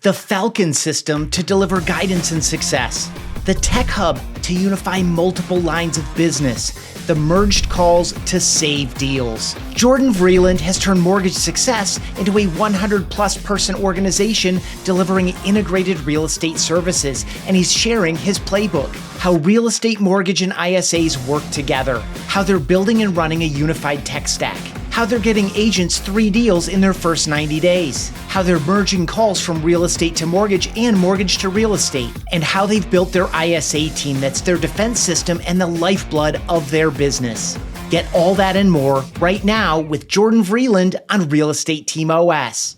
the Falcon system to deliver guidance and success, the tech hub to unify multiple lines of business, the merged calls to save deals. Jordan Vreeland has turned mortgage success into a 100-plus person organization delivering integrated real estate services, and he's sharing his playbook, how real estate mortgage and ISAs work together, how they're building and running a unified tech stack, how they're getting agents 3 deals in their first 90 days, how they're merging calls from real estate to mortgage and mortgage to real estate, and how they've built their ISA team that's their defense system and the lifeblood of their business. Get all that and more right now with Jordan Vreeland on Real Estate Team OS.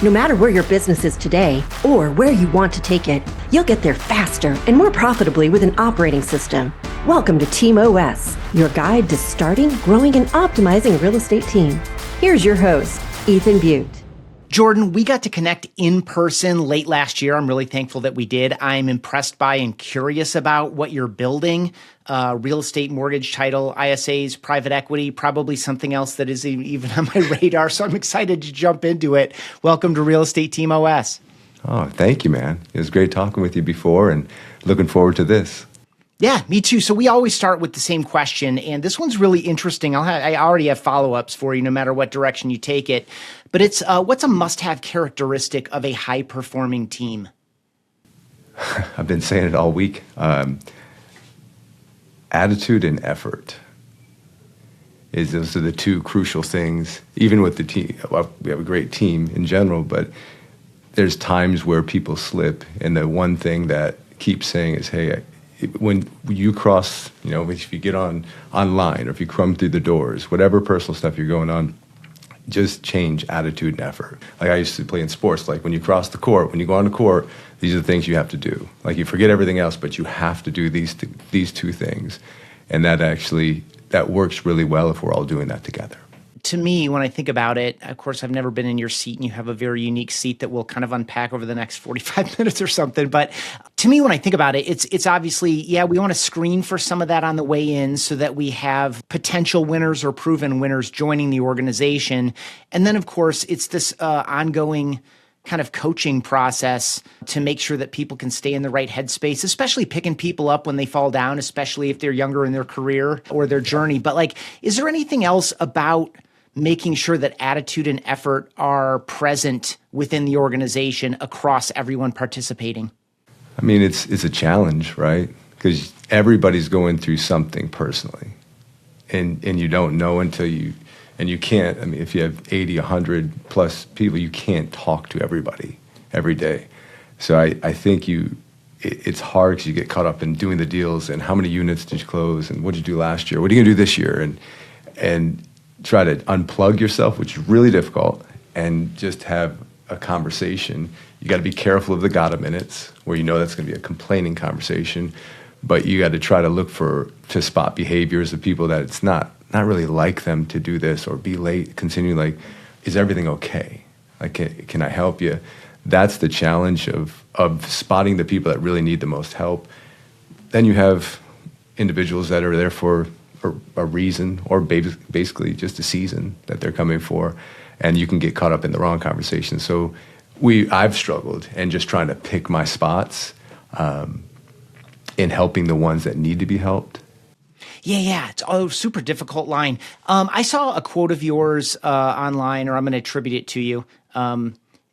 No matter where your business is today or where you want to take it, you'll get there faster and more profitably with an operating system. Welcome to Team OS, your guide to starting, growing, and optimizing a real estate team. Here's your host, Ethan Butte. Jordan, we got to connect in person late last year. I'm really thankful that we did. I'm impressed by and curious about what you're building. Real estate, mortgage, title, ISAs, private equity, probably something else that isn't even on my radar. So I'm excited to jump into it. Welcome to Real Estate Team OS. Oh, thank you, man. It was great talking with you before and looking forward to this. Yeah, me too. So we always start with the same question, and this one's really interesting. I already have follow-ups for you no matter what direction you take it. But it's what's a must-have characteristic of a high-performing team? I've been saying it all week. Attitude and effort. Those are the 2 crucial things, even with the team. Well, we have a great team in general, but there's times where people slip, and the one thing that keeps saying is, hey, when you cross, if you get online or if you come through the doors, whatever personal stuff you're going on, just change attitude and effort. Like I used to play in sports, like when you cross the court, when you go on the court, these are the things you have to do. Like you forget everything else, but you have to do these 2 things. And that works really well if we're all doing that together. To me, when I think about it, of course, I've never been in your seat, and you have a very unique seat that we'll kind of unpack over the next 45 minutes or something. But to me, when I think about it, it's obviously, we want to screen for some of that on the way in so that we have potential winners or proven winners joining the organization. And then, of course, it's this ongoing kind of coaching process to make sure that people can stay in the right headspace, especially picking people up when they fall down, especially if they're younger in their career or their journey. But is there anything else about making sure that attitude and effort are present within the organization across everyone participating? I mean, it's a challenge, right? Because everybody's going through something personally, and you don't know until you, and you can't, if you have 80, 100 plus people, you can't talk to everybody every day. So I think it's hard because you get caught up in doing the deals and how many units did you close and what did you do last year? What are you going to do this year? And try to unplug yourself, which is really difficult, and just have a conversation. You got to be careful of the gotta minutes, where that's going to be a complaining conversation, but you got to try to look to spot behaviors of people that it's not really like them to do this or be late, continue is everything okay? Can I help you? That's the challenge of spotting the people that really need the most help. Then you have individuals that are there for a reason or basically just a season that they're coming for, and you can get caught up in the wrong conversation. So I've struggled and just trying to pick my spots in helping the ones that need to be helped. Yeah. It's a super difficult line. I saw a quote of yours online, or I'm going to attribute it to you.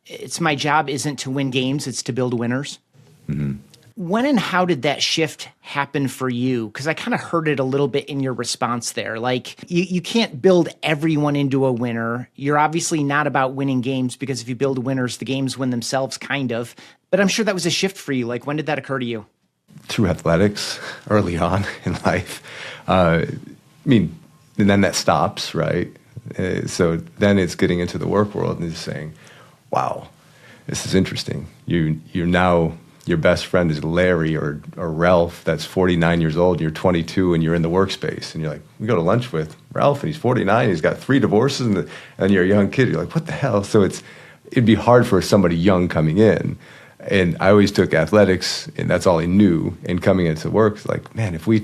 It's my job isn't to win games, it's to build winners. Mm-hmm. When and how did that shift happen for you? Because I kind of heard it a little bit in your response there. You can't build everyone into a winner. You're obviously not about winning games, because if you build winners, the games win themselves, kind of. But I'm sure that was a shift for you. When did that occur to you? Through athletics early on in life. And then that stops, right? So then it's getting into the work world and just saying, wow, this is interesting. You're now... Your best friend is Larry or Ralph that's 49 years old, and you're 22 and you're in the workspace. And you're like, we go to lunch with Ralph and he's 49, he's got 3 divorces, and you're a young kid. You're like, what the hell? So it'd be hard for somebody young coming in. And I always took athletics, and that's all I knew. And coming into work, it's like, man, if we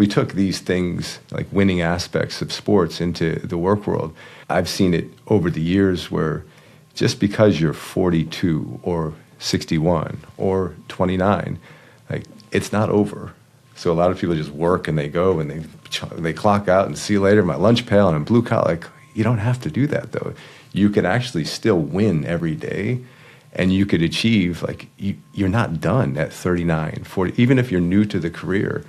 took these things, like winning aspects of sports, into the work world, I've seen it over the years where just because you're 42 or 61 or 29, like it's not over. So a lot of people just work and they go and they clock out and see you later, my lunch pail and I'm blue collar. Like, you don't have to do that though. You can actually still win every day, and you could achieve, like, you're not done at 39, 40, even if you're new to the career,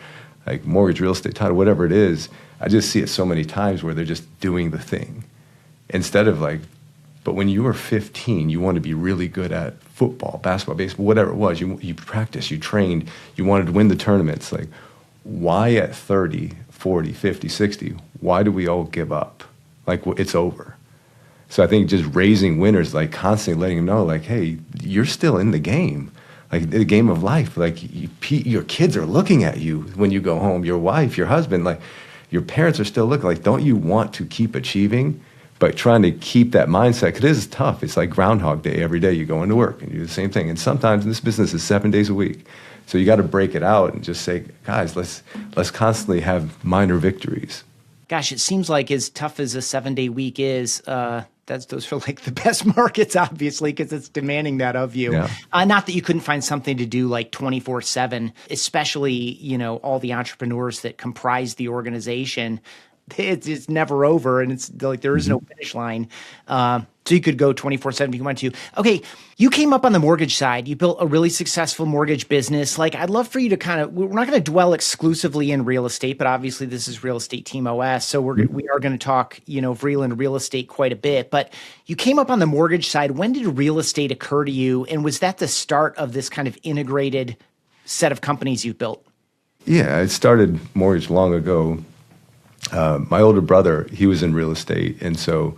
like mortgage, real estate, title, whatever it is. I just see it so many times where they're just doing the thing instead of like, but when you were 15, you want to be really good at football, basketball, baseball, whatever it was. You practiced, you trained, you wanted to win the tournaments. Like, why at 30, 40, 50, 60, why do we all give up? Like, it's over. So I think just raising winners, like constantly letting them know, like, hey, you're still in the game, like the game of life. Like, your kids are looking at you when you go home, your wife, your husband, like your parents are still looking. Like, don't you want to keep achieving? But trying to keep that mindset, because it is tough. It's like Groundhog Day. Every day you go into work and you do the same thing. And sometimes in this business is 7 days a week. So you got to break it out and just say, guys, let's constantly have minor victories. Gosh, it seems like as tough as a 7-day week is, those are like the best markets, obviously, because it's demanding that of you. Yeah. Not that you couldn't find something to do like 24/7, especially, all the entrepreneurs that comprise the organization. It's never over, and it's like there is no finish line. So you could go 24/7 if you wanted to. Okay, you came up on the mortgage side. You built a really successful mortgage business. Like, I'd love for you to we're not going to dwell exclusively in real estate, but obviously this is Real Estate Team OS. So we are going to talk, Vreeland real estate quite a bit. But you came up on the mortgage side. When did real estate occur to you? And was that the start of this kind of integrated set of companies you've built? Yeah, it started mortgage long ago. My older brother, he was in real estate, and so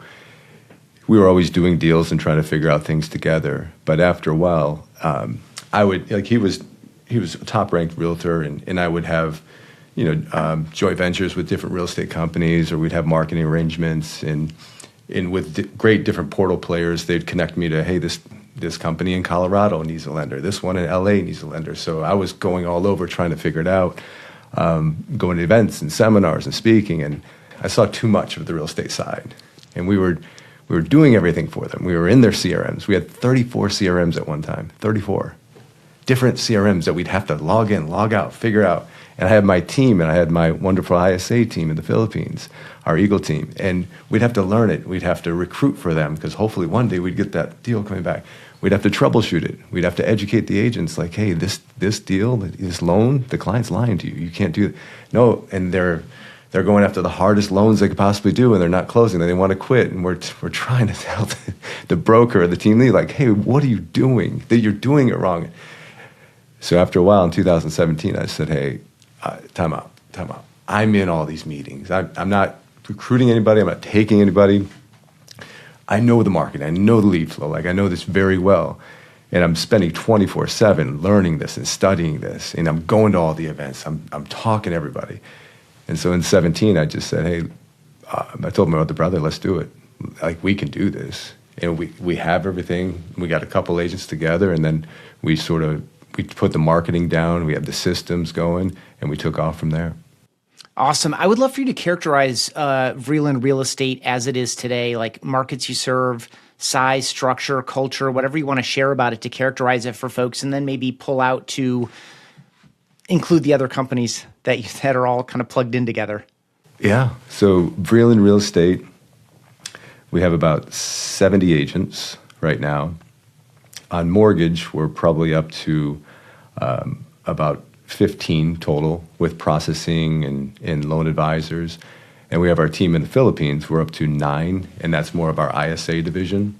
we were always doing deals and trying to figure out things together. But after a while, I would, like, he was a top-ranked realtor, and I would have, joint ventures with different real estate companies, or we'd have marketing arrangements, and with great different portal players, they'd connect me to, hey, this company in Colorado needs a lender, this one in LA needs a lender. So I was going all over trying to figure it out. Going to events and seminars and speaking, and I saw too much of the real estate side. And we were doing everything for them. We were in their CRMs. We had 34 CRMs at one time, 34 different CRMs that we'd have to log in, log out, figure out. And I had my team, and I had my wonderful ISA team in the Philippines, our Eagle team, and we'd have to learn it. We'd have to recruit for them, because hopefully one day we'd get that deal coming back. We'd have to troubleshoot it. We'd have to educate the agents, like, hey, this deal, this loan, the client's lying to you. You can't do it. No, and they're going after the hardest loans they could possibly do, and they're not closing. They want to quit, and we're trying to tell the broker or the team lead, like, hey, what are you doing? That you're doing it wrong. So after a while, in 2017, I said, hey, time out. I'm in all these meetings. I'm not recruiting anybody. I'm not taking anybody. I know the market. I know the lead flow. Like, I know this very well. And I'm spending 24/7 learning this and studying this. And I'm going to all the events. I'm talking to everybody. And so in 17, I just said, hey, I told my other brother, let's do it. Like, we can do this. And we have everything. We got a couple agents together, and then we put the marketing down. We had the systems going, and we took off from there. Awesome. I would love for you to characterize Vreeland real estate as it is today, like markets you serve, size, structure, culture, whatever you want to share about it to characterize it for folks, and then maybe pull out to include the other companies that are all kind of plugged in together. Yeah. So Vreeland Real Estate, we have about 70 agents right now. On mortgage, we're probably up to about 15 total with processing and loan advisors. And we have our team in the Philippines. We're up to 9, and that's more of our ISA division.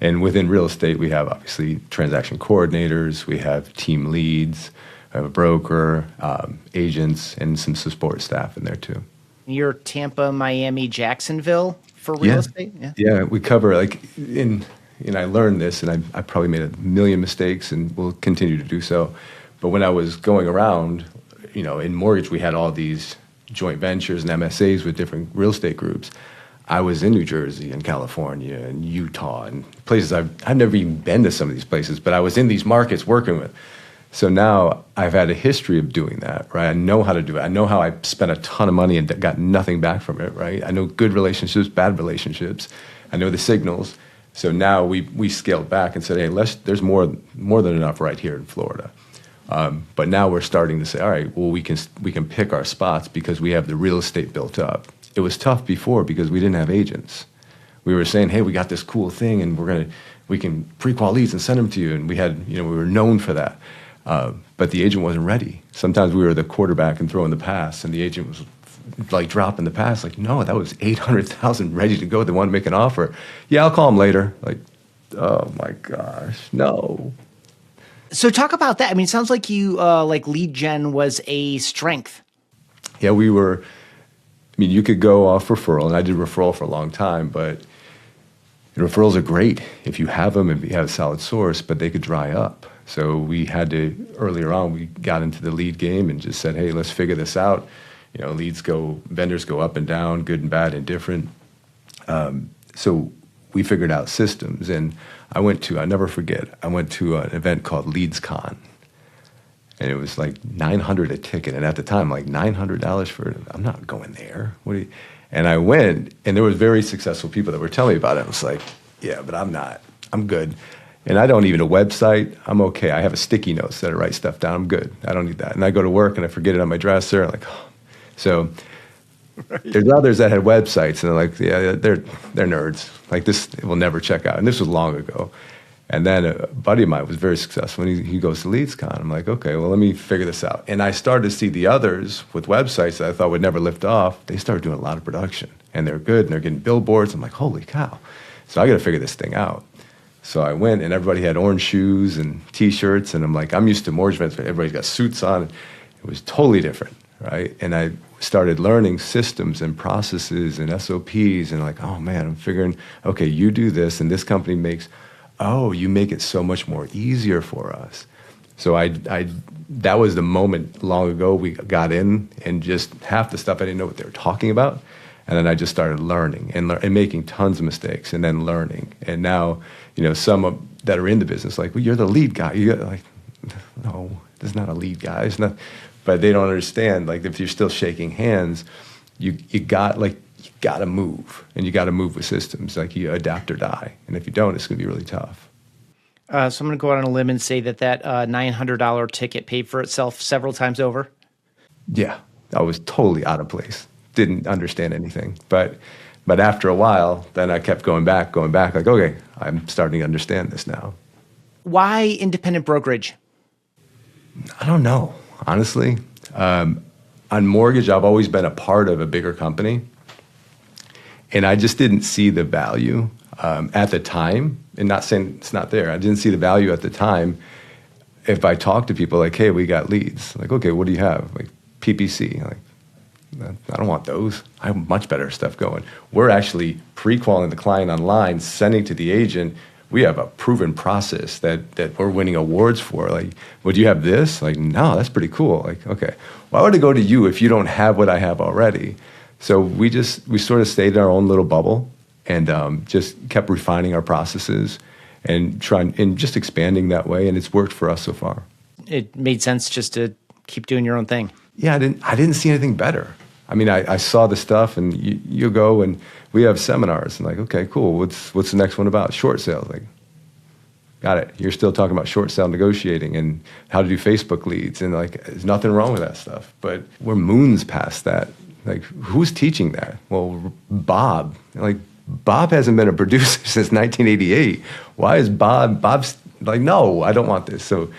And within real estate, we have obviously transaction coordinators, we have team leads, we have a broker, agents, and some support staff in there too. You're Tampa, Miami, Jacksonville for real estate? Yeah, we cover, like, I learned this, and I probably made a million mistakes and will continue to do so. But when I was going around, in mortgage, we had all these joint ventures and MSAs with different real estate groups. I was in New Jersey and California and Utah and places I've never even been to some of these places, but I was in these markets working with. So now I've had a history of doing that, right? I know how to do it. I know how I spent a ton of money and got nothing back from it, right? I know good relationships, bad relationships. I know the signals. So now we scaled back and said, hey, there's more than enough right here in Florida. But now we're starting to say, all right, well, we can pick our spots because we have the real estate built up. It was tough before because we didn't have agents. We were saying, hey, we got this cool thing, and we can pre-qual leads and send them to you, and we were known for that. But the agent wasn't ready. Sometimes we were the quarterback and throwing the pass, and the agent was like dropping the pass. Like, no, that was 800,000 ready to go. They want to make an offer. Yeah, I'll call them later. Like, oh my gosh, no. So talk about that. I mean, it sounds like you like lead gen was a strength. Yeah, we were. I mean, you could go off referral, and I did referral for a long time, but referrals are great if you have them, if you have a solid source, but they could dry up. So we had to, earlier on, we got into the lead game and just said, hey, let's figure this out. Vendors go up and down, good and bad, indifferent. So we figured out systems, and I'll never forget, I went to an event called LeadsCon, and it was like $900 a ticket, and at the time, like $900 I'm not going there. And I went, and there was very successful people that were telling me about it. I was like, yeah, but I'm not. I'm good. And I don't even a website. I'm okay. I have a sticky notes that I write stuff down. I'm good. I don't need that. And I go to work, and I forget it on my dresser. I'm like, oh. So there's others that had websites, and they're like, yeah, they're nerds. Like, this will never check out. And this was long ago. And then a buddy of mine was very successful, and he goes to LeadsCon. I'm like, okay, well, let me figure this out. And I started to see the others with websites that I thought would never lift off. They started doing a lot of production, and they're good, and they're getting billboards. I'm like, holy cow. So I got to figure this thing out. So I went, and everybody had orange shoes and T-shirts, and I'm like, I'm used to mortgage events, but everybody's got suits on. It was totally different, right? And I started learning systems and processes and SOPs, and like, oh, man, I'm figuring, okay, you do this, and this company you make it so much more easier for us. So that was the moment long ago we got in, and just half the stuff I didn't know what they were talking about. And then I just started learning and making tons of mistakes, and then learning. And now, some that are in the business, like, well, you're the lead guy. No, there's not a lead guy. It's not. But they don't understand. Like, if you're still shaking hands, you got to move, and you got to move with systems. Like, you adapt or die. And if you don't, it's going to be really tough. So I'm going to go out on a limb and say that $900 ticket paid for itself several times over. Yeah, I was totally out of place. Didn't understand anything. But after a while, then I kept going back, like, okay, I'm starting to understand this now. Why independent brokerage? I don't know, honestly. On mortgage, I've always been a part of a bigger company, and I just didn't see the value at the time, and not saying it's not there. I didn't see the value at the time. If I talk to people like, hey, we got leads, like, okay, what do you have? Like, PPC, like, I don't want those. I have much better stuff going. We're actually pre-qualing the client online, sending to the agent. We have a proven process that we're winning awards for. Like, would you have this? Like, no, that's pretty cool. Like, okay, why would I go to you if you don't have what I have already? So we sort of stayed in our own little bubble, and just kept refining our processes and just expanding that way. And it's worked for us so far. It made sense just to keep doing your own thing. Yeah, I didn't see anything better. I mean, I saw the stuff, and you go, and we have seminars, and like, okay, cool. What's the next one about? Short sales. Like, got it. You're still talking about short sale negotiating and how to do Facebook leads, and like, there's nothing wrong with that stuff. But we're moons past that. Like, who's teaching that? Well, Bob. Like, Bob hasn't been a producer since 1988. Why is Bob's like, no, I don't want this. So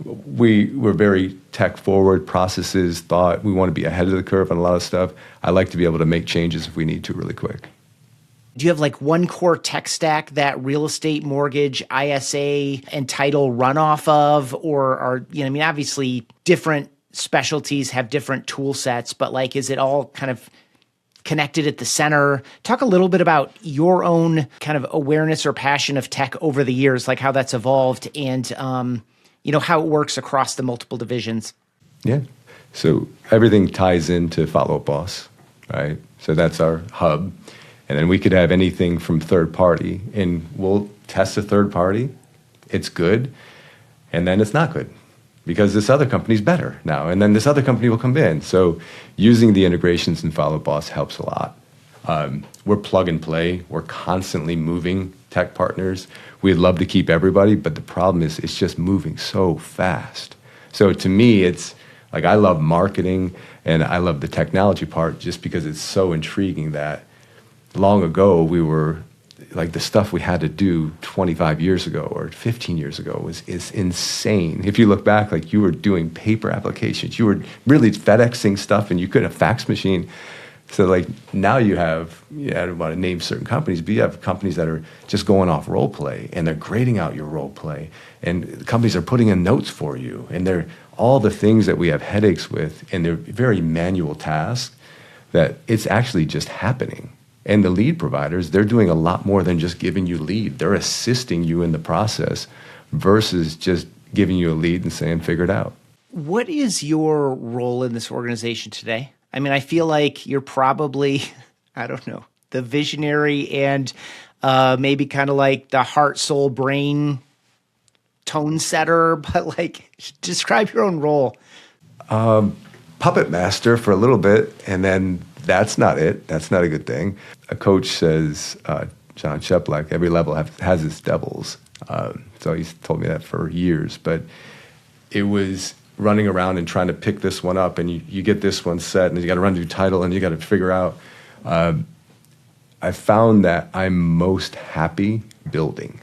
we're very tech forward, processes, thought. We want to be ahead of the curve on a lot of stuff. I like to be able to make changes if we need to really quick. Do you have like one core tech stack that real estate, mortgage, ISA, and title run off of? Or are, obviously different specialties have different tool sets, but like, is it all kind of connected at the center? Talk a little bit about your own kind of awareness or passion of tech over the years, like how that's evolved, and how it works across the multiple divisions. Yeah. So everything ties into Follow Up Boss, right? So that's our hub. And then we could have anything from third party, and we'll test a third party. It's good. And then it's not good because this other company's better now. And then this other company will come in. So using the integrations in Follow Up Boss helps a lot. We're plug and play. We're constantly moving tech partners. We'd love to keep everybody, but the problem is it's just moving so fast. So to me, it's like I love marketing and I love the technology part just because it's so intriguing that long ago we were like the stuff we had to do 25 years ago or 15 years ago is insane. If you look back, like you were doing paper applications, you were really FedExing stuff and you couldn't have a fax machine. So like now I don't want to name certain companies, but you have companies that are just going off role play and they're grading out your role play and companies are putting in notes for you and they're all the things that we have headaches with and they're very manual tasks that it's actually just happening. And the lead providers, they're doing a lot more than just giving you lead. They're assisting you in the process versus just giving you a lead and saying, figure it out. What is your role in this organization today? I mean, I feel like you're probably, I don't know, the visionary and maybe kind of like the heart, soul, brain tone setter, but like describe your own role. Puppet master for a little bit, and then that's not it. That's not a good thing. A coach says, John Sheplack, every level has its devils. So he's told me that for years. But it was running around and trying to pick this one up, and you get this one set, and you got to run your title, and you got to figure out. I found that I'm most happy building.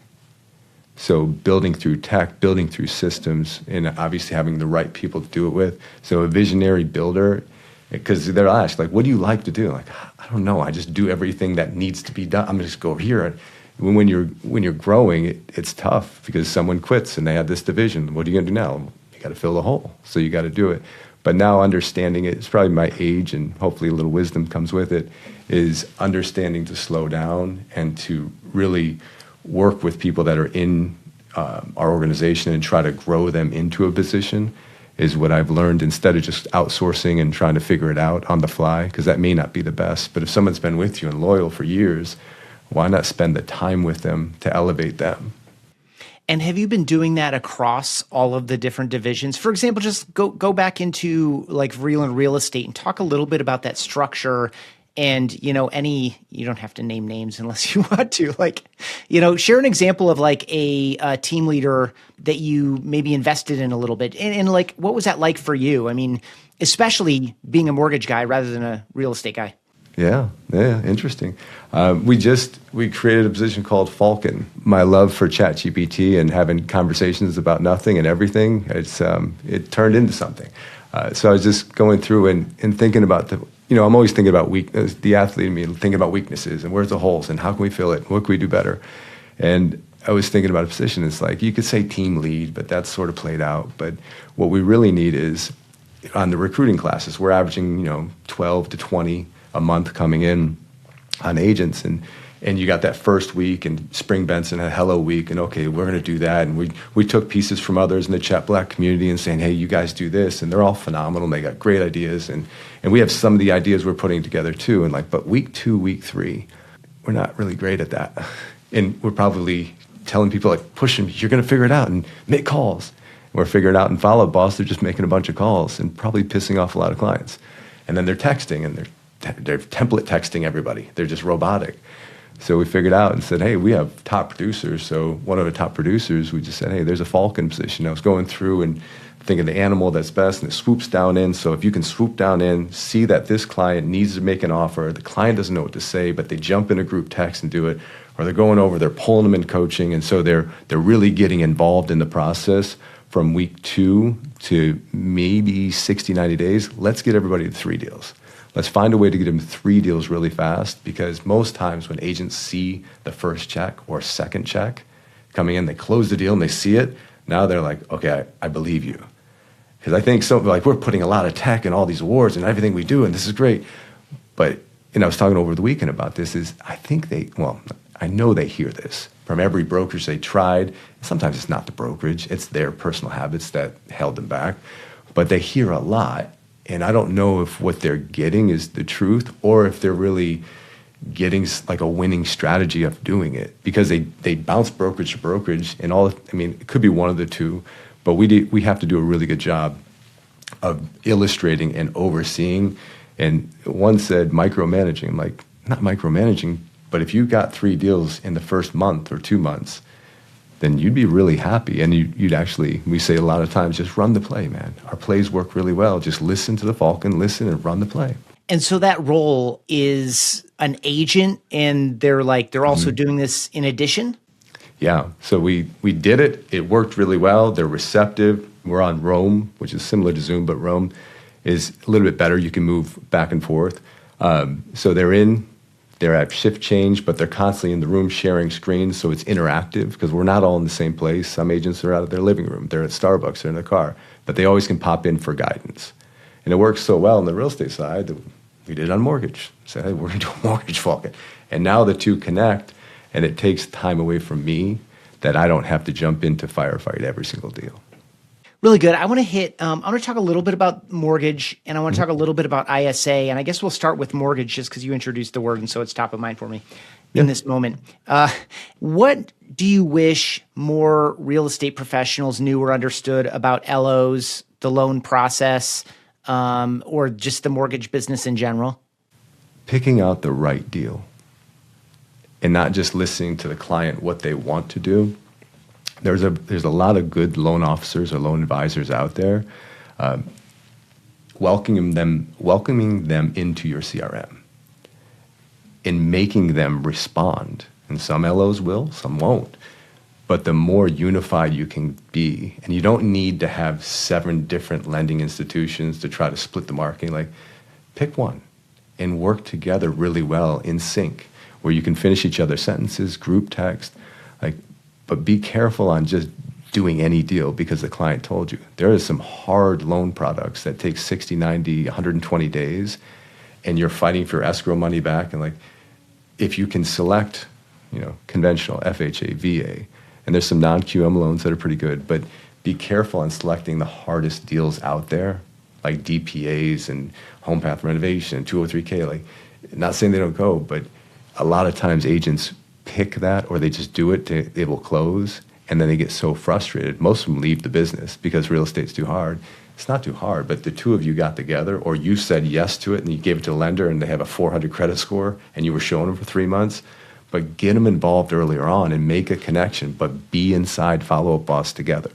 So building through tech, building through systems, and obviously having the right people to do it with. So a visionary builder, because they'll ask, like, what do you like to do? Like, I don't know. I just do everything that needs to be done. I'm just go over here. When you're growing, it's tough because someone quits and they have this division. What are you going to do now? You got to fill the hole. So you got to do it. But now understanding it, it's probably my age and hopefully a little wisdom comes with it, is understanding to slow down and to really work with people that are in our organization and try to grow them into a position is what I've learned instead of just outsourcing and trying to figure it out on the fly, because that may not be the best. But if someone's been with you and loyal for years, why not spend the time with them to elevate them? And have you been doing that across all of the different divisions? For example, just go back into like Vreeland real estate and talk a little bit about that structure. And, you don't have to name names unless you want to, share an example of like a team leader that you maybe invested in a little bit. And like, what was that like for you? I mean, especially being a mortgage guy rather than a real estate guy. Yeah, interesting. We created a position called Falcon. My love for ChatGPT and having conversations about nothing and everything, it turned into something. So I was just going through and thinking about I'm always thinking about the athlete in me, thinking about weaknesses and where's the holes and how can we fill it? What can we do better? And I was thinking about a position. It's like, you could say team lead, but that's sort of played out. But what we really need is on the recruiting classes, we're averaging, 12 to 20 a month coming in on agents. And you got that first week and Spring Benson had Hello Week and okay, we're going to do that. And we took pieces from others in the Chat Black community and saying, hey, you guys do this. And they're all phenomenal. And they got great ideas. And we have some of the ideas we're putting together too. And but week 2, week 3, we're not really great at that. And we're probably telling people push them, you're going to figure it out and make calls. And we're figuring out and follow boss, they're just making a bunch of calls and probably pissing off a lot of clients. And then they're texting and they're template texting everybody. They're just robotic. So we figured out and said, hey, we have top producers. So one of the top producers, we just said, hey, there's a Falcon position. I was going through and thinking the animal that's best, and it swoops down in. So if you can swoop down in, see that this client needs to make an offer, the client doesn't know what to say, but they jump in a group text and do it, or they're going over, they're pulling them in coaching, and so they're really getting involved in the process from week 2 to maybe 60, 90 days. Let's get everybody to 3 deals. Let's find a way to get them 3 deals really fast, because most times when agents see the first check or second check coming in, they close the deal and they see it. Now they're like, okay, I believe you. Because I think we're putting a lot of tech in all these awards and everything we do, and this is great. But, I was talking over the weekend about this, I know they hear this from every brokerage they tried. Sometimes it's not the brokerage, it's their personal habits that held them back. But they hear a lot. And I don't know if what they're getting is the truth or if they're really getting a winning strategy of doing it, because they bounce brokerage to brokerage and it could be one of the two, but we have to do a really good job of illustrating and overseeing. And one said micromanaging, not micromanaging, but if you got 3 deals in the first month or 2 months, then you'd be really happy. And you'd actually, we say a lot of times, just run the play, man. Our plays work really well. Just listen to the Falcon, listen and run the play. And so that role is an agent, and they're also doing this in addition? Yeah. So we did it. It worked really well. They're receptive. We're on Roam, which is similar to Zoom, but Roam is a little bit better. You can move back and forth. So they're at shift change, but they're constantly in the room sharing screens, so it's interactive because we're not all in the same place. Some agents are out of their living room. They're at Starbucks. They're in their car. But they always can pop in for guidance. And it works so well on the real estate side that we did it on mortgage. Said, hey, we're going to do a mortgage Falcon. And now the two connect, and it takes time away from me that I don't have to jump in to firefight every single deal. Really good. I want to talk a little bit about mortgage, and I want to talk a little bit about ISA. And I guess we'll start with mortgage just because you introduced the word, and so it's top of mind for me in this moment. What do you wish more real estate professionals knew or understood about LOs, the loan process, or just the mortgage business in general? Picking out the right deal and not just listening to the client what they want to do. There's a lot of good loan officers or loan advisors out there, welcoming them into your CRM and making them respond. And some LOs will, some won't. But the more unified you can be, and you don't need to have 7 different lending institutions to try to split the marketing. Like, pick one and work together really well in sync, where you can finish each other's sentences, group text, but be careful on just doing any deal because the client told you. There is some hard loan products that take 60, 90, 120 days, and you're fighting for escrow money back. And if you can select, conventional, FHA, VA, and there's some non-QM loans that are pretty good, but be careful on selecting the hardest deals out there, like DPAs and home path renovation, 203K. Not saying they don't go, but a lot of times agents pick that, or they just do it, they will close, and then they get so frustrated. Most of them leave the business because real estate's too hard. It's not too hard, but the two of you got together, or you said yes to it and you gave it to the lender and they have a 400 credit score and you were showing them for 3 months. But get them involved earlier on and make a connection, but be inside Follow-Up Boss together.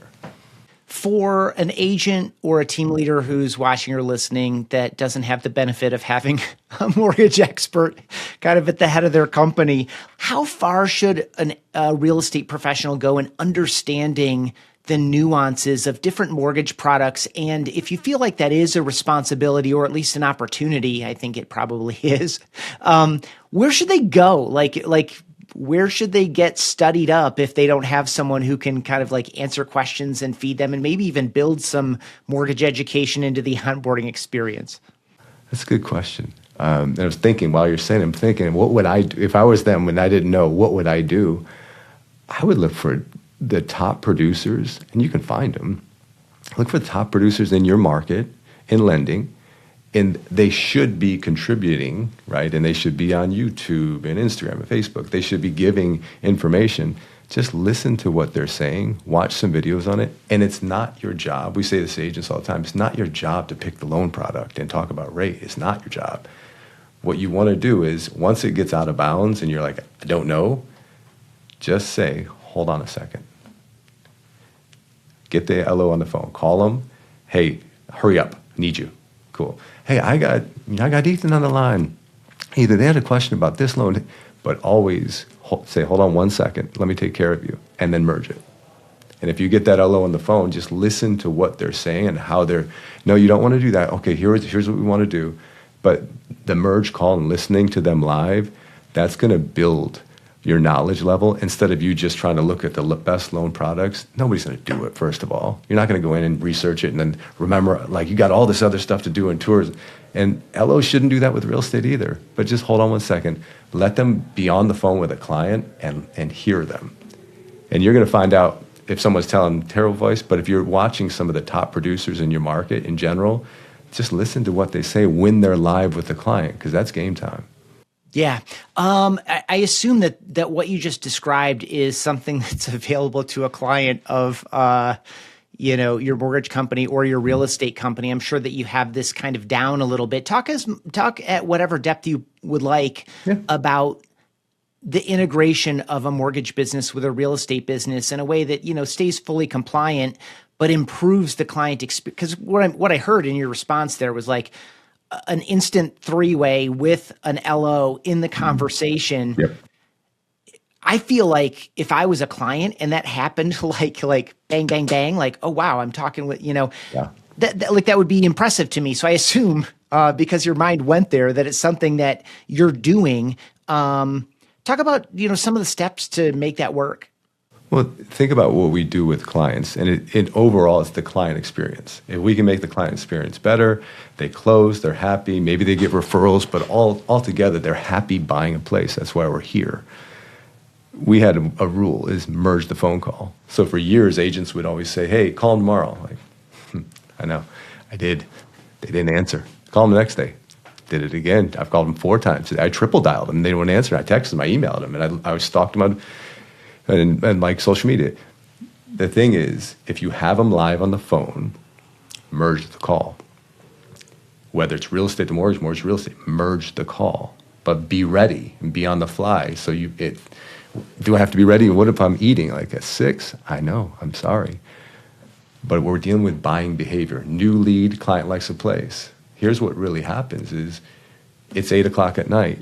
For an agent or a team leader who's watching or listening that doesn't have the benefit of having a mortgage expert kind of at the head of their company, how far should a real estate professional go in understanding the nuances of different mortgage products? And if you feel like that is a responsibility or at least an opportunity, I think it probably is, where should they go? Where should they get studied up if they don't have someone who can kind of answer questions and feed them and maybe even build some mortgage education into the onboarding experience? That's a good question. And I was thinking while you're saying, what would I do? If I was them when I didn't know, what would I do? I would look for the top producers, and you can find them. Look for the top producers in your market in lending. And they should be contributing, right? And they should be on YouTube and Instagram and Facebook. They should be giving information. Just listen to what they're saying. Watch some videos on it. And it's not your job. We say this to agents all the time. It's not your job to pick the loan product and talk about rate. It's not your job. What you want to do is once it gets out of bounds and you're like, I don't know, just say, hold on a second. Get the LO on the phone. Call them. Hey, hurry up. Need you. Cool. Hey, I got Ethan on the line. Either they had a question about this loan, but always say, hold on 1 second, let me take care of you, and then merge it. And if you get that LO on the phone, just listen to what they're saying and how they're, no, you don't want to do that. Okay, here's what we want to do. But the merge call and listening to them live, that's going to build your knowledge level instead of you just trying to look at the best loan products. Nobody's going to do it, first of all. You're not going to go in and research it and then remember, you got all this other stuff to do in tours. And LOs shouldn't do that with real estate either. But just hold on 1 second. Let them be on the phone with a client and hear them. And you're going to find out if someone's telling terrible voice, but if you're watching some of the top producers in your market in general, just listen to what they say when they're live with the client, because that's game time. Yeah. I assume that what you just described is something that's available to a client of, your mortgage company or your real estate company. I'm sure that you have this kind of down a little bit. Talk at whatever depth you would like about the integration of a mortgage business with a real estate business in a way that, stays fully compliant, but improves the client experience. Because what I heard in your response there was like an instant three-way with an LO in the conversation. Yep. I feel like if I was a client and that happened like bang, bang, bang, like, oh, wow, I'm talking with, that would be impressive to me. So I assume because your mind went there that it's something that you're doing. Talk about, some of the steps to make that work. Well, think about what we do with clients, and it overall it's the client experience. If we can make the client experience better, they close, they're happy, maybe they get referrals, but all together they're happy buying a place. That's why we're here. We had a rule is merge the phone call. So for years, agents would always say, hey, call them tomorrow. Like, I know, I did. They didn't answer. Call them the next day. Did it again. I've called them 4 times. I triple dialed them. They didn't answer. I texted them. I emailed them. And I stalked them on and like social media. The thing is, if you have them live on the phone, merge the call. Whether it's real estate to mortgage, real estate, merge the call. But be ready and be on the fly. So do I have to be ready? What if I'm eating like at 6? I know. I'm sorry. But we're dealing with buying behavior. New lead, client likes a place. Here's what really happens is it's 8 o'clock at night.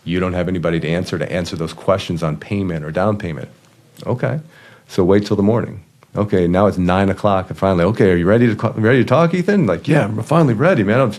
You don't have anybody to answer those questions on payment or down payment. Okay. So wait till the morning. Okay, now it's 9 o'clock and finally, okay, are you ready to talk, Ethan? Like, yeah, I'm finally ready, man.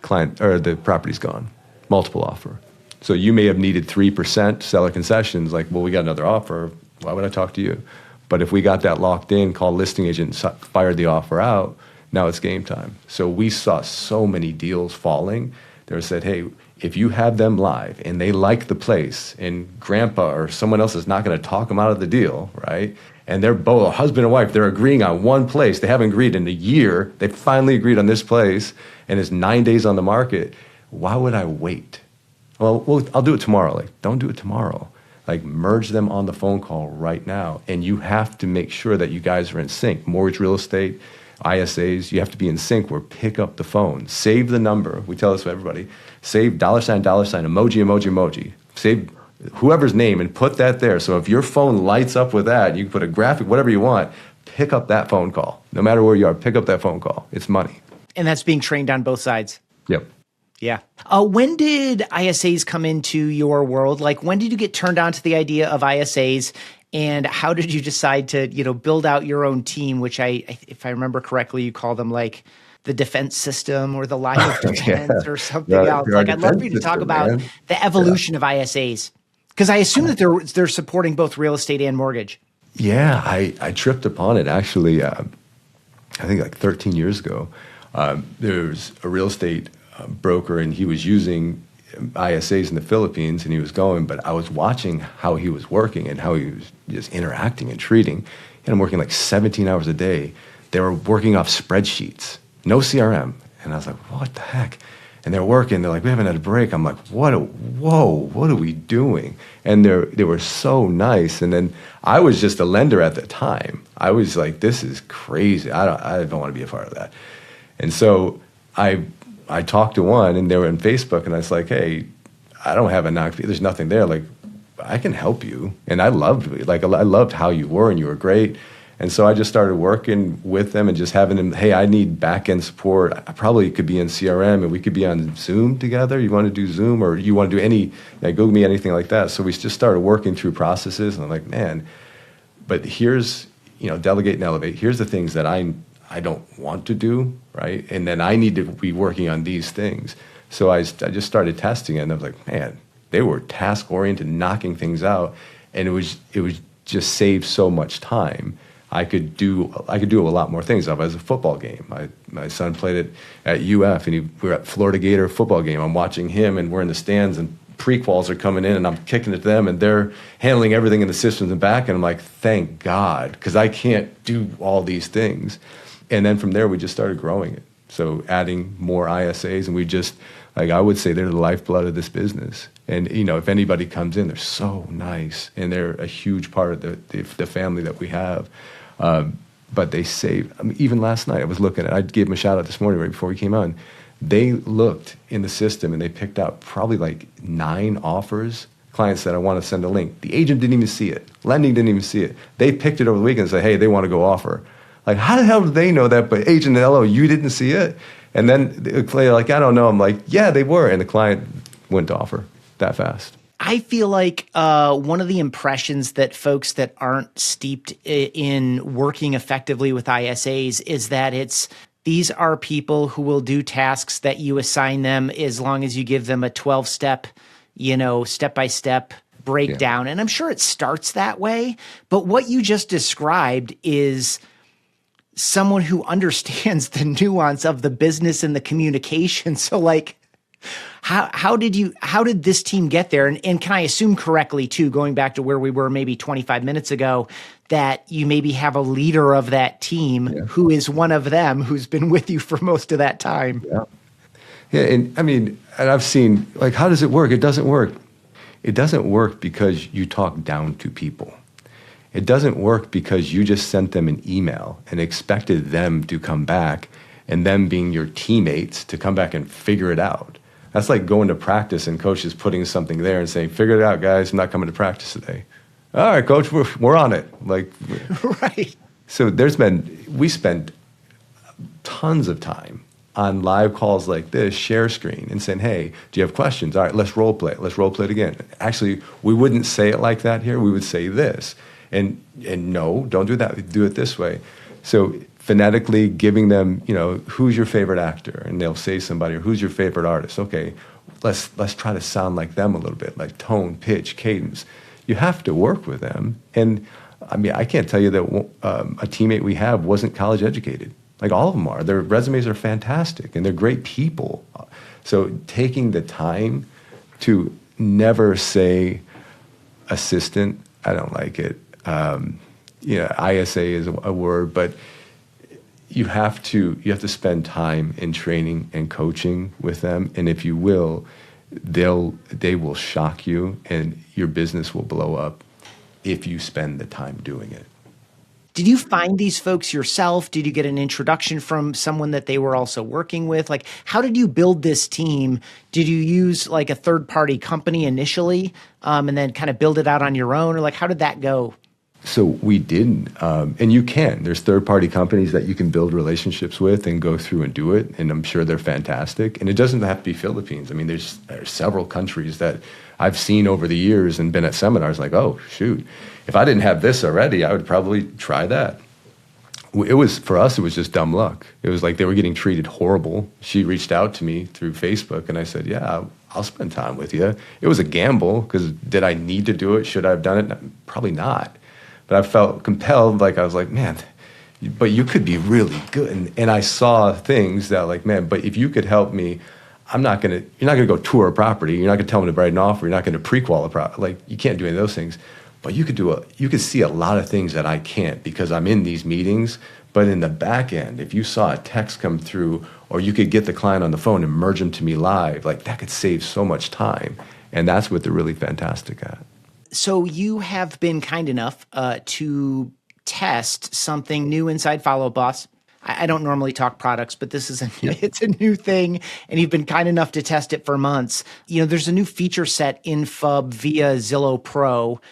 Client or the property's gone. Multiple offer. So you may have needed 3% seller concessions, like, well, we got another offer. Why would I talk to you? But if we got that locked in, called listing agent, and fired the offer out, now it's game time. So we saw so many deals falling. They said, hey, if you have them live and they like the place and grandpa or someone else is not going to talk them out of the deal, right? And they're both, husband and wife, they're agreeing on one place. They haven't agreed in a year. They finally agreed on this place and it's 9 days on the market. Why would I wait? Well, I'll do it tomorrow. Like, don't do it tomorrow. Like, merge them on the phone call right now. And you have to make sure that you guys are in sync. Mortgage, real estate, ISAs, you have to be in sync where pick up the phone. Save the number. We tell this to everybody. Save $, emoji. Save whoever's name and put that there. So if your phone lights up with that, you can put a graphic, whatever you want, pick up that phone call. No matter where you are, pick up that phone call. It's money. And that's being trained on both sides. Yep. Yeah. When did ISAs come into your world? Like, when did you get turned on to the idea of ISAs? And how did you decide to, build out your own team, which if I remember correctly, you call them like the defense system or the line of defense or something else. Like, I'd love for you to talk about the evolution of ISAs, because I assume that they're supporting both real estate and mortgage. Yeah, I tripped upon it actually. I think like 13 years ago. There's a real estate broker, and he was using ISAs in the Philippines, and he was going, but I was watching how he was working and how he was just interacting and treating. And I'm working like 17 hours a day. They were working off spreadsheets, no CRM. And I was like, what the heck? And they're working. They're like, we haven't had a break. I'm like, what are we doing? And they were so nice. And then I was just a lender at the time. I was like, this is crazy. I don't want to be a part of that. And so I talked to one, and they were on Facebook, and I was like, hey, I don't have a knock. There's nothing there. Like, I can help you. And I loved how you were, and you were great. And so I just started working with them and just having them, hey, I need back-end support. I probably could be in CRM, and we could be on Zoom together. You want to do Zoom, or you want to do any, Google me, anything like that. So we just started working through processes, and I'm like, man, but here's, delegate and elevate. Here's the things that I don't want to do, right? And then I need to be working on these things. So I just started testing it, and I was like, man, they were task-oriented, knocking things out, and it was just saved so much time. I could do a lot more things. I was a football game. My son played it at UF, and we were at Florida Gator football game. I'm watching him, and we're in the stands, and prequals are coming in, and I'm kicking it to them, and they're handling everything in the systems and back, and I'm like, thank God, because I can't do all these things. And then from there, we just started growing it. So adding more ISAs, and we just, I would say they're the lifeblood of this business. And, you know, if anybody comes in, they're so nice, and they're a huge part of the family that we have. But they save. I mean, even last night, I was looking at, I gave them a shout out this morning right before we came on. They looked in the system and they picked out probably like 9 offers. Clients said, I want to send a link. The agent didn't even see it. Lending didn't even see it. They picked it over the weekend and said, hey, they want to go offer. Like, how the hell did they know that? But agent, hello, you didn't see it? And then they're like, I don't know. I'm like, yeah, they were. And the client went to offer that fast. I feel like one of the impressions that folks that aren't steeped in working effectively with ISAs is that these are people who will do tasks that you assign them as long as you give them a 12-step, step-by-step breakdown. Yeah. And I'm sure it starts that way. But what you just described is someone who understands the nuance of the business and the communication. So like, how did this team get there? And can I assume correctly too, going back to where we were maybe 25 minutes ago, that you maybe have a leader of that team who is one of them who's been with you for most of that time? Yeah. Yeah. And I mean, and I've seen, like, how does it work? It doesn't work. It doesn't work because you talk down to people. It doesn't work because you just sent them an email and expected them to come back and them being your teammates to come back and figure it out. That's like going to practice and coach is putting something there and saying, figure it out, guys. I'm not coming to practice today. All right, coach, we're on it. Like, right. So we spent tons of time on live calls like this, share screen, and saying, hey, do you have questions? All right, let's role play. Let's role play it again. Actually, we wouldn't say it like that here. We would say this. And no, don't do that. Do it this way. So phonetically giving them, who's your favorite actor? And they'll say somebody, or who's your favorite artist? Okay, let's try to sound like them a little bit, like tone, pitch, cadence. You have to work with them. And I mean, I can't tell you that a teammate we have wasn't college educated. Like all of them are. Their resumes are fantastic and they're great people. So taking the time to never say assistant, I don't like it. ISA is a word, but you have to spend time in training and coaching with them. And if you will, they will shock you and your business will blow up if you spend the time doing it. Did you find these folks yourself? Did you get an introduction from someone that they were also working with? Like, how did you build this team? Did you use like a third-party company initially and then kind of build it out on your own? Or like, how did that go? So we didn't, and you can. There's third-party companies that you can build relationships with and go through and do it, and I'm sure they're fantastic. And it doesn't have to be Philippines. I mean, there's several countries that I've seen over the years and been at seminars like, oh, shoot, if I didn't have this already, I would probably try that. For us, it was just dumb luck. It was like they were getting treated horrible. She reached out to me through Facebook, and I said, yeah, I'll spend time with you. It was a gamble, because did I need to do it? Should I have done it? No, probably not. But I felt compelled, like I was like, man, but you could be really good. And I saw things that like, man, but if you could help me, you're not going to go tour a property. You're not going to tell me to write an offer. You're not going to pre-qual a property. Like, you can't do any of those things. But you could see a lot of things that I can't because I'm in these meetings. But in the back end, if you saw a text come through, or you could get the client on the phone and merge them to me live, like that could save so much time. And that's what they're really fantastic at. So you have been kind enough to test something new inside Follow Up Boss. I don't normally talk products, but this is it's a new thing, and you've been kind enough to test it for months. There's a new feature set in FUB via Zillow Pro,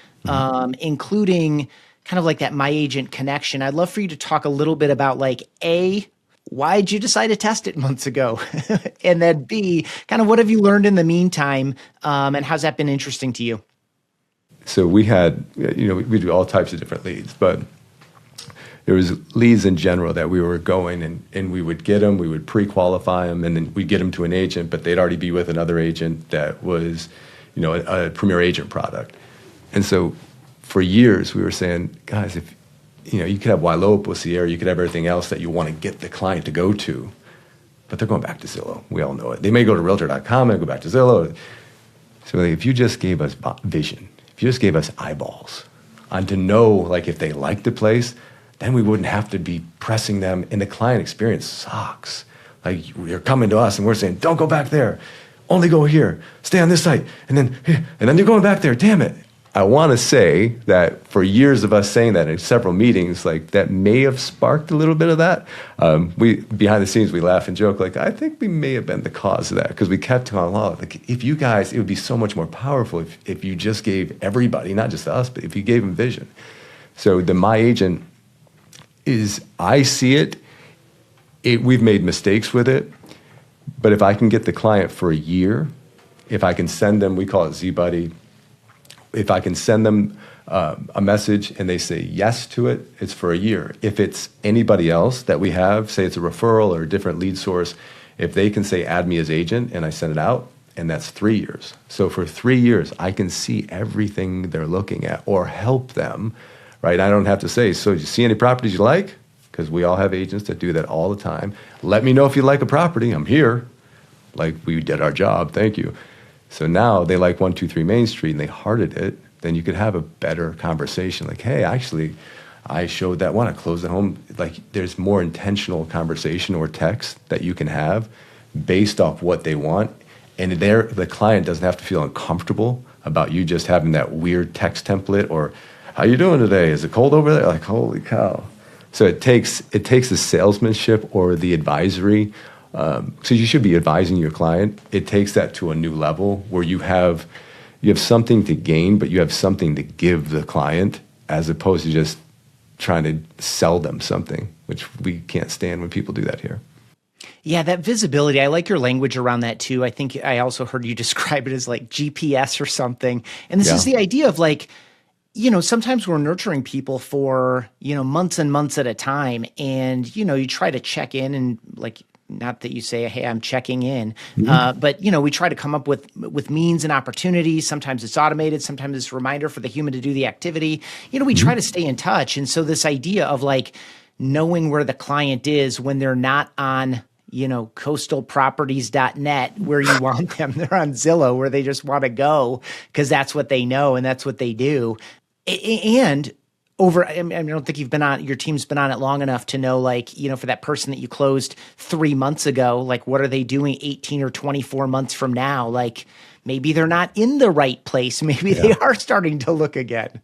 including kind of like that My Agent connection. I'd love for you to talk a little bit about like, A, why'd you decide to test it months ago? And then B, kind of what have you learned in the meantime, and how's that been interesting to you? So we had, we do all types of different leads, but there was leads in general that we were going and we would get them, we would pre-qualify them, and then we'd get them to an agent, but they'd already be with another agent that was, a premier agent product. And so for years we were saying, guys, if, you could have Ylopo, Sierra, you could have everything else that you want to get the client to go to, but they're going back to Zillow. We all know it. They may go to realtor.com and go back to Zillow. So if you just gave us vision, if you just gave us eyeballs on to know, like, if they like the place, then we wouldn't have to be pressing them. And the client experience sucks. Like, you're coming to us and we're saying, don't go back there. only go here, stay on this site, and then here, and then you're going back there, damn it. I want to say that for years of us saying that in several meetings, like that may have sparked a little bit of that. We behind the scenes, we laugh and joke, like, I think we may have been the cause of that, because we kept on along. Like, if you guys, it would be so much more powerful if you just gave everybody, not just us, but if you gave them vision. So the My Agent is, I see it, we've made mistakes with it, but if I can get the client for a year, if I can send them, we call it Z-Buddy, if I can send them a message and they say yes to it, it's for a year. If it's anybody else that we have, say it's a referral or a different lead source, if they can say add me as agent and I send it out, and that's 3 years. So for 3 years, I can see everything they're looking at or help them, right? I don't have to say, so do you see any properties you like? Because we all have agents that do that all the time. Let me know if you like a property. I'm here. Like, we did our job. Thank you. So now they like 123 Main Street and they hearted it, then you could have a better conversation. Like, hey, actually, I showed that one. I closed the home. Like, there's more intentional conversation or text that you can have based off what they want. And the client doesn't have to feel uncomfortable about you just having that weird text template or, how you doing today? Is it cold over there? Like, holy cow. So it takes the salesmanship or the advisory. So you should be advising your client. It takes that to a new level where you have something to gain, but you have something to give the client, as opposed to just trying to sell them something, which we can't stand when people do that here. Yeah, that visibility, I like your language around that too. I think I also heard you describe it as like GPS or something. And this is the idea of like, sometimes we're nurturing people for, months and months at a time. And, you try to check in and like, not that you say, hey, I'm checking in, but, we try to come up with means and opportunities. Sometimes it's automated. Sometimes it's a reminder for the human to do the activity. We try to stay in touch. And so this idea of like knowing where the client is when they're not on, coastalproperties.net where you want them. They're on Zillow where they just want to go because that's what they know and that's what they do. And I don't think your team's been on it long enough to know, like, for that person that you closed 3 months ago, like, what are they doing 18 or 24 months from now? Like, maybe they're not in the right place. Maybe they are starting to look again.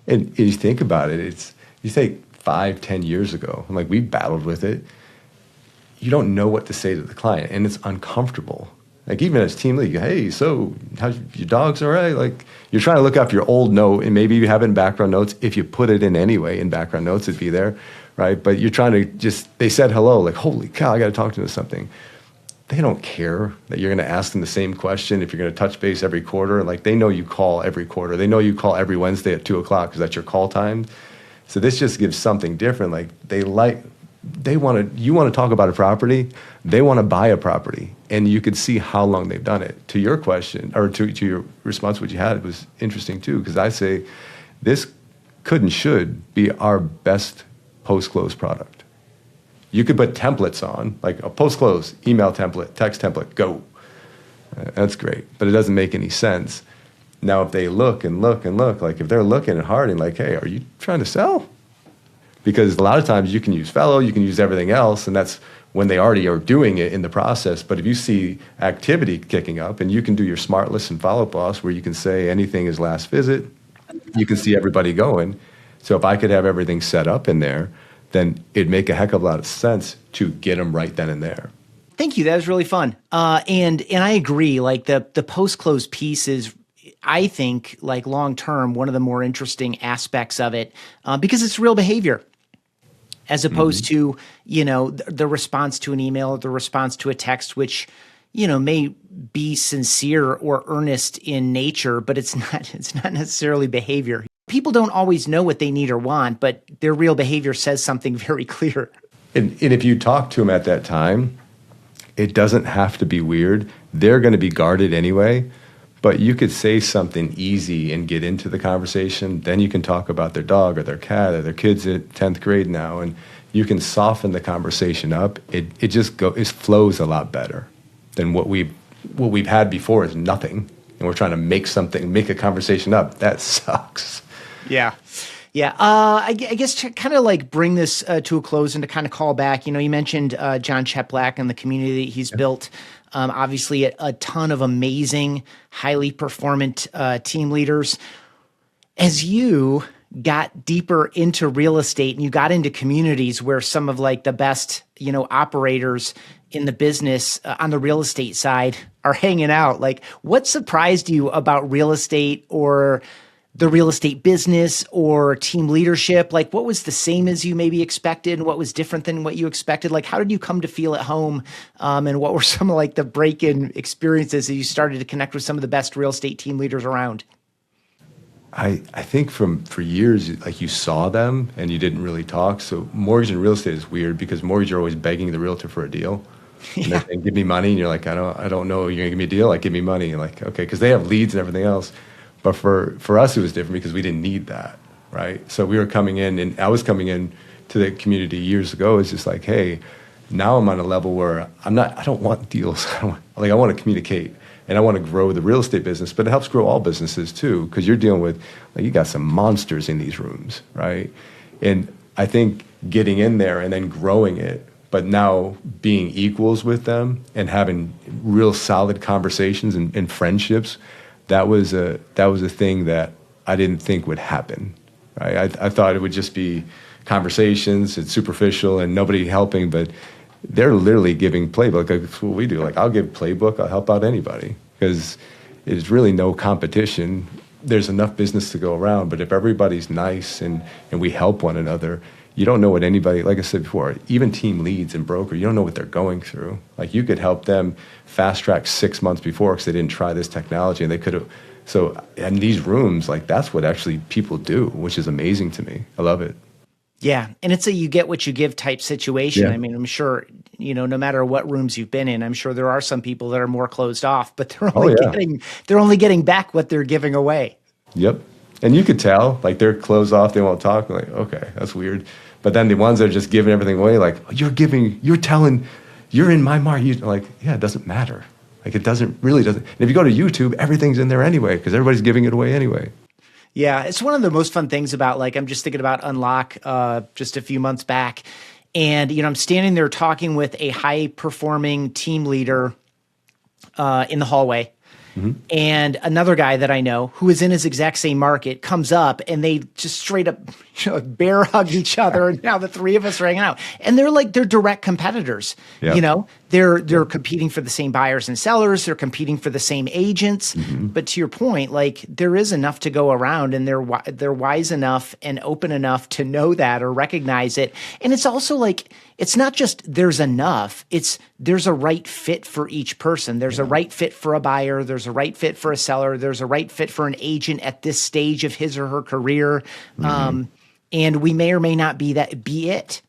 And you think about it, you think 5-10 years ago, I'm like, we battled with it. You don't know what to say to the client, and it's uncomfortable. Like, even as team lead, hey, so how's your dog's all right? Like, you're trying to look up your old note, and maybe you have it in background notes. If you put it in anyway, in background notes, it'd be there, right? But you're trying to they said hello, like, holy cow, I got to talk to them something. They don't care that you're going to ask them the same question if you're going to touch base every quarter. Like, they know you call every quarter. They know you call every Wednesday at 2 o'clock because that's your call time. So this just gives something different. Like, you want to talk about a property, they want to buy a property, and you could see how long they've done it. To your question, or to your response, what you had, was interesting too, because I say this could and should be our best post-close product. You could put templates on, like a post-close, email template, text template, go. That's great, but it doesn't make any sense. Now, if they look and look and look, like if they're looking hard and like, hey, are you trying to sell? Because a lot of times you can use fellow, you can use everything else, and that's when they already are doing it in the process. But if you see activity kicking up, and you can do your smart list and follow-up boss where you can say anything is last visit, you can see everybody going. So if I could have everything set up in there, then it'd make a heck of a lot of sense to get them right then and there. Thank you. That was really fun. And I agree, like the post-close piece is, I think, like long-term, one of the more interesting aspects of it, because it's real behavior. As opposed to, the response to an email or the response to a text, which, may be sincere or earnest in nature, but it's not necessarily behavior. People don't always know what they need or want, but their real behavior says something very clear. And if you talk to them at that time, it doesn't have to be weird. They're going to be guarded anyway. But you could say something easy and get into the conversation. Then you can talk about their dog or their cat or their kids at 10th grade now, and you can soften the conversation up. It flows a lot better than what we've had before is nothing, and we're trying to make a conversation up. That sucks. Yeah. Yeah. I guess to kind of like bring this to a close and to kind of call back, you mentioned John Cheplack and the community that he's built. obviously a ton of amazing, highly performant team leaders. As you got deeper into real estate and you got into communities where some of like the best, operators in the business on the real estate side are hanging out, like what surprised you about real estate or the real estate business or team leadership? Like what was the same as you maybe expected and what was different than what you expected? Like how did you come to feel at home? And what were some of like the break-in experiences as you started to connect with some of the best real estate team leaders around? I think for years, like you saw them and you didn't really talk. So mortgage and real estate is weird because mortgage, you're always begging the realtor for a deal. And they're saying, give me money. And you're like, I don't know. You're gonna give me a deal? Like, give me money. And like, okay, because they have leads and everything else. But for us, it was different because we didn't need that, right? So we were coming in, and I was coming in to the community years ago. It's just like, hey, now I'm on a level where I don't want deals. I want to communicate. And I want to grow the real estate business, but it helps grow all businesses too, because you're dealing with, like, you got some monsters in these rooms, right? And I think getting in there and then growing it, but now being equals with them and having real solid conversations and friendships, that was a thing that I didn't think would happen, right? I thought it would just be conversations, it's superficial and nobody helping, but they're literally giving Playbook. That's what we do. Like, I'll give Playbook, I'll help out anybody because there's really no competition. There's enough business to go around, but if everybody's nice and we help one another, you don't know what anybody, like I said before, even team leads and broker, you don't know what they're going through. Like, you could help them fast track 6 months before because they didn't try this technology and they could have. So in these rooms, like, that's what actually people do, which is amazing to me. I love it. Yeah. And it's a you get what you give type situation. Yeah. I mean, I'm sure, no matter what rooms you've been in, I'm sure there are some people that are more closed off, but they're only getting back what they're giving away. Yep. And you could tell, like, they're closed off, they won't talk. Like, okay, that's weird. But then the ones that are just giving everything away, like, you're in my market. Like, yeah, it doesn't matter. Like, it really doesn't. And if you go to YouTube, everything's in there anyway, because everybody's giving it away anyway. Yeah, it's one of the most fun things about, like, I'm just thinking about Unlock just a few months back. And, I'm standing there talking with a high-performing team leader in the hallway. Mm-hmm. And another guy that I know who is in his exact same market comes up and they just straight up bear hug each other. And now the three of us are hanging out. And they're direct competitors. Yep. They're competing for the same buyers and sellers. They're competing for the same agents. Mm-hmm. But to your point, like, there is enough to go around and they're wise enough and open enough to know that or recognize it. And it's also like, it's not just there's enough, it's there's a right fit for each person. There's a right fit for a buyer. There's a right fit for a seller. There's a right fit for an agent at this stage of his or her career. Mm-hmm. And we may or may not be it.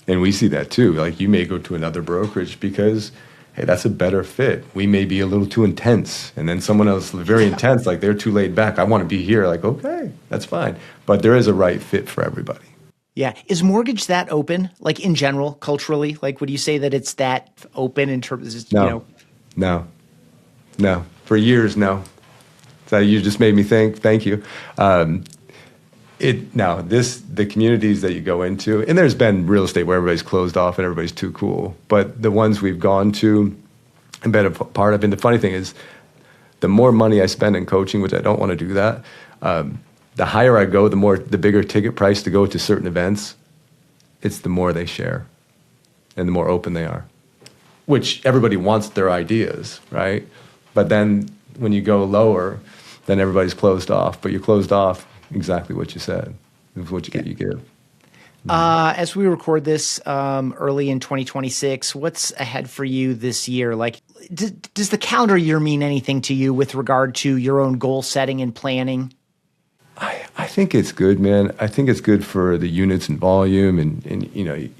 And we see that too. Like, you may go to another brokerage because, hey, that's a better fit. We may be a little too intense. And then someone else very intense, like, they're too laid back. I want to be here. Like, okay, that's fine. But there is a right fit for everybody. Yeah. Is mortgage that open, like, in general, culturally? Like, would you say that it's that open in terms of, No. For years, no. So you just made me think. Thank you. The communities that you go into, and there's been real estate where everybody's closed off and everybody's too cool. But the ones we've gone to and been a part of, and the funny thing is, the more money I spend in coaching, which I don't want to do that, the higher I go, the bigger ticket price to go to certain events, it's the more they share and the more open they are, which everybody wants their ideas, right? But then when you go lower, then everybody's closed off, but you're closed off exactly what you said. It's what you get, you give. As we record this early in 2026, what's ahead for you this year? Like, does the calendar year mean anything to you with regard to your own goal setting and planning? I think it's good, man. I think it's good for the units and volume and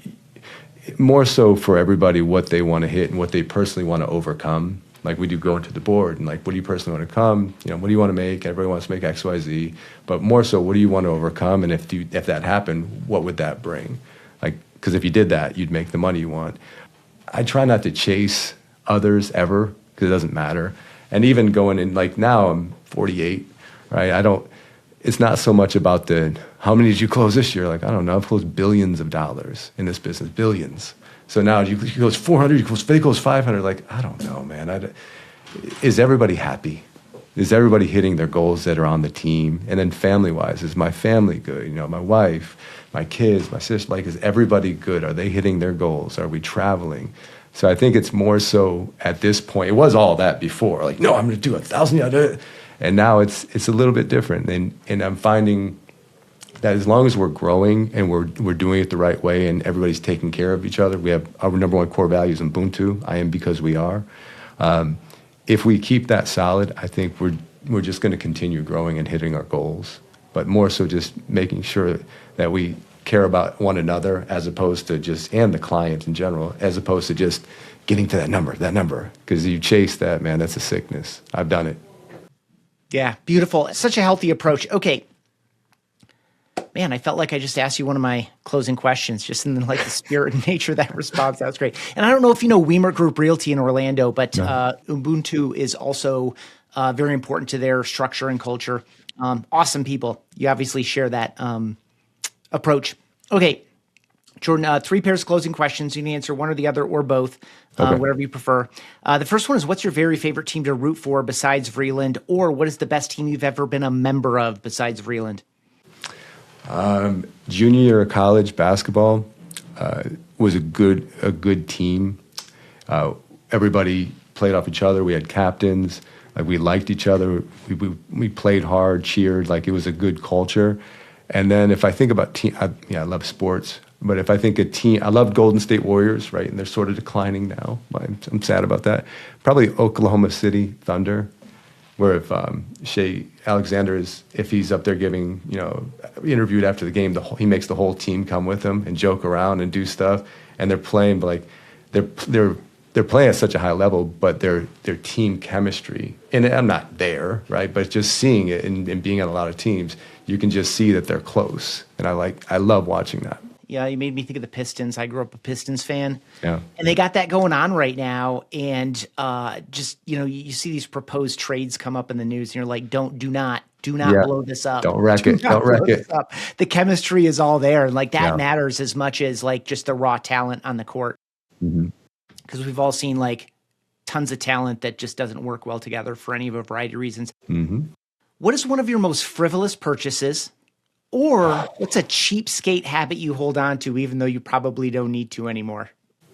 more so for everybody what they want to hit and what they personally want to overcome. Like, we do go into the board and, like, what do you personally want to come? What do you want to make? Everybody wants to make X, Y, Z. But more so, what do you want to overcome? And if that happened, what would that bring? Like, because if you did that, you'd make the money you want. I try not to chase others ever because it doesn't matter. And even going in, like, now I'm 48, right? It's not so much about how many did you close this year? Like, I don't know, I've closed billions of dollars in this business, billions. So now he goes 400, he goes 500. Like, I don't know, man. Is everybody happy? Is everybody hitting their goals that are on the team? And then family-wise, is my family good? My wife, my kids, my sister, like, is everybody good? Are they hitting their goals? Are we traveling? So I think it's more so at this point. It was all that before. Like, no, I'm going to do 1,000. And now it's a little bit different. And I'm finding that as long as we're growing and we're doing it the right way and everybody's taking care of each other, we have our number one core value is Ubuntu. I am because we are. If we keep that solid, I think we're just going to continue growing and hitting our goals. But more so just making sure that we care about one another as opposed to just, and the client in general, as opposed to just getting to that number. Because you chase that, man, that's a sickness. I've done it. Yeah, beautiful. Such a healthy approach. Okay. Man, I felt like I just asked you one of my closing questions, just in like the spirit and nature of that response. That was great. And I don't know if you know Weimer Group Realty in Orlando, but Ubuntu is also very important to their structure and culture. Awesome people. You obviously share that approach. Okay, Jordan, 3 pairs of closing questions. You can answer one or the other or both, whatever you prefer. The first one is, what's your very favorite team to root for besides Vreeland, or what is the best team you've ever been a member of besides Vreeland? Junior year of college basketball was a good team. Everybody played off each other. We had captains. Like, we liked each other. We played hard, cheered. Like, it was a good culture. And then if I think about team, I love sports. But if I think a team, I love Golden State Warriors, right? And they're sort of declining now. I'm sad about that. Probably Oklahoma City Thunder, where if Shea Alexander if he's up there giving, interviewed after the game, he makes the whole team come with him and joke around and do stuff. And they're playing, but like they're playing at such a high level, but their team chemistry, and I'm not there, right? But just seeing it and being on a lot of teams, you can just see that they're close. And I love watching that. Yeah, you made me think of the Pistons. I grew up a Pistons fan. Yeah. And they got that going on right now. And you see these proposed trades come up in the news, and you're like, do not blow this up. Don't wreck it. Don't wreck it. The chemistry is all there. And like that matters as much as like just the raw talent on the court. Because we've all seen like tons of talent that just doesn't work well together for any of a variety of reasons. What is one of your most frivolous purchases? Or what's a cheapskate habit you hold on to even though you probably don't need to anymore?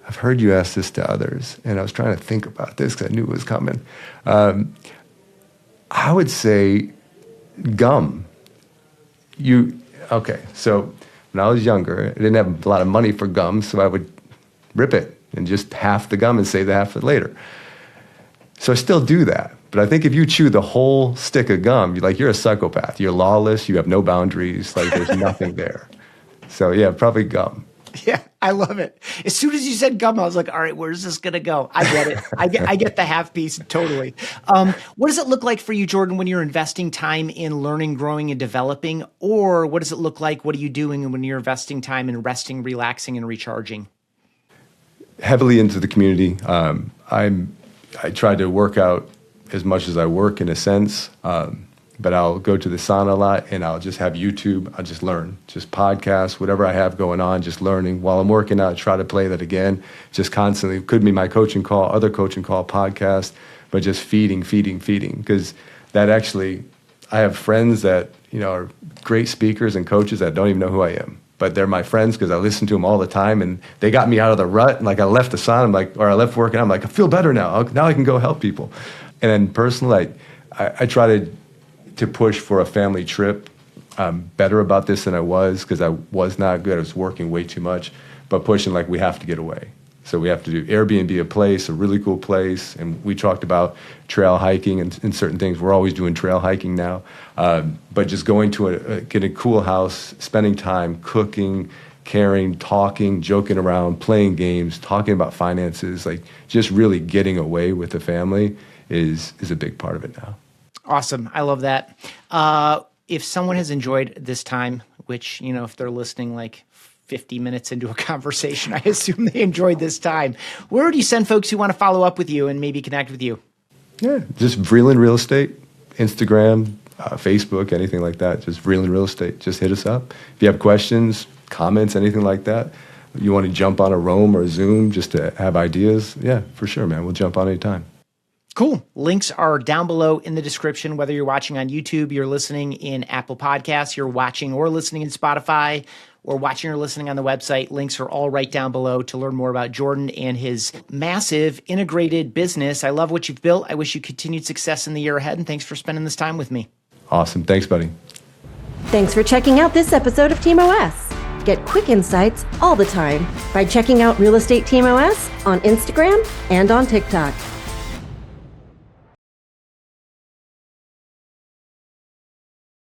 I've heard you ask this to others, and I was trying to think about this because I knew it was coming. I would say gum. So when I was younger, I didn't have a lot of money for gum, so I would rip it and just half the gum and save the half of it later. So I still do that. But I think if you chew the whole stick of gum, you're a psychopath. You're lawless. You have no boundaries. Like, there's nothing there. So yeah, probably gum. Yeah, I love it. As soon as you said gum, I was like, all right, where's this going to go? I get it. I get the half piece totally. What does it look like for you, Jordan, when you're investing time in learning, growing, and developing? Or what does it look like? What are you doing when you're investing time in resting, relaxing, and recharging? Heavily into the community. I try to work out as much as I work, in a sense, but I'll go to the sauna a lot, and I'll just have YouTube. I'll just learn, just podcasts, whatever I have going on, just learning. While I'm working out, I try to play that again, just constantly. It could be my coaching call, other coaching call, podcast, but just feeding, because that actually, I have friends that are great speakers and coaches that don't even know who I am. But they're my friends because I listen to them all the time, and they got me out of the rut. And like, I left the sauna, or I left working out, I'm like, I feel better now. Now I can go help people. And then personally, I try to push for a family trip. I'm better about this than I was because I was not good. I was working way too much, but pushing like we have to get away. So we have to do Airbnb a place, a really cool place. And we talked about trail hiking and certain things. We're always doing trail hiking now. But just going to get a cool house, spending time cooking, caring, talking, joking around, playing games, talking about finances, like just really getting away with the family is a big part of it now. Awesome. I love that. If someone has enjoyed this time, which, if they're listening like 50 minutes into a conversation, I assume they enjoyed this time, where would you send folks who want to follow up with you and maybe connect with you? Yeah, just Vreeland Real Estate, Instagram, Facebook, anything like that. Just Vreeland Real Estate. Just hit us up. If you have questions, comments, anything like that, You want to jump on a Roam or a Zoom just to have ideas? Yeah, for sure, man. We'll jump on anytime. Cool. Links are down below in the description, whether you're watching on YouTube, you're listening in Apple Podcasts, you're watching or listening in Spotify, or watching or listening on the website. Links are all right down below to learn more about Jordan and his massive integrated business. I love what you've built. I wish you continued success in the year ahead, and thanks for spending this time with me. Awesome. Thanks, buddy. Thanks for checking out this episode of Team OS. Get quick insights all the time by checking out Real Estate Team OS on Instagram and on TikTok.